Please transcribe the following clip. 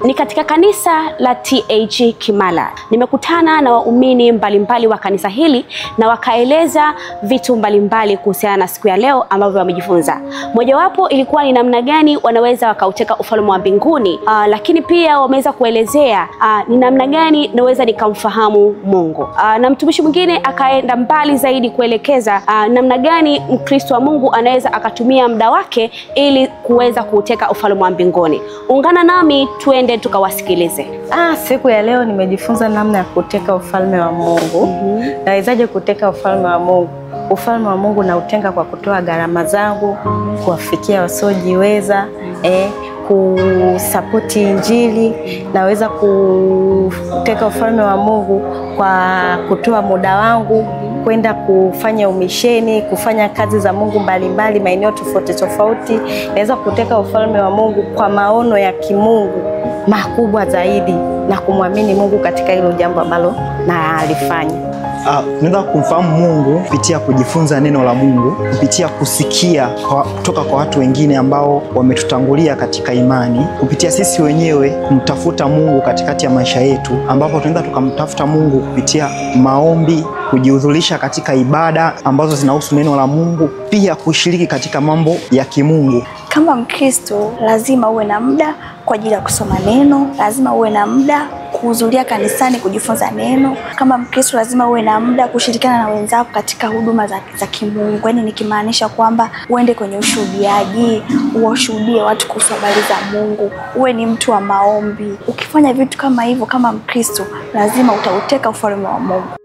Ni katika kanisa la TAG Kimara. Nimekutana na waumini mbalimbali wa kanisa hili na wakaeleza vitu mbalimbali kuhusiana na siku ya leo ambavyo wamejifunza. Mojawapo ilikuwa ni namna gani wanaweza wakauteka ufalme wa mbinguni, lakini pia wameweza kuelezea ni namna gani naweza nikamfahamu Mungu. Na mtumishi mwingine akaenda mbali zaidi kuelekeza namna gani Mkristo wa Mungu anaweza akatumia muda wake ili kuweza kuuteka ufalme wa mbinguni. Ungana nami tuende tukawasikilize. Siku ya leo nimejifunza namna ya kuteka ufalme wa Mungu. Nawezaje kuteka ufalme wa Mungu? Ufalme wa Mungu na utenga kwa kutoa gharama zangu, kuwafikia wasiojiweza, kusapoti Injili. Naweza kuteka ufalme wa Mungu kwa kutoa muda wangu kwenda kufanya umisheni, kufanya kazi za Mungu mbalimbali maeneo tofauti tofauti. Naweza kuteka ufalme wa Mungu kwa maono ya kimungu makubwa zaidi na kumwamini Mungu katika hilo jambo ambalo nalifanya. Tunaweza kumfahamu Mungu kupitia kujifunza neno la Mungu, kupitia kusikia kutoka kwa watu wengine ambao wametutangulia katika imani, kupitia sisi wenyewe kumtafuta Mungu katikati ya maisha yetu, ambapo tunaweza tukamtafuta Mungu kupitia maombi, kujihudhurisha katika ibada ambazo zinahusu neno la Mungu, pia kushiriki katika mambo ya kimungu. Kama Mkristo lazima uwe na muda kwa ajili ya kusoma neno, lazima uwe na muda kuhudhuria kanisani kujifunza neno. Kama Mkristo lazima uwe na muda kushirikiana na wenzako katika huduma za kimungu. Yaani nikimaanisha kwamba uende kwenye ushuhudiaji, uwashuhudie watu kuhusu habari za Mungu, uwe ni mtu wa maombi. Ukifanya vitu kama hivyo kama Mkristo, lazima utauteka ufalme wa Mungu.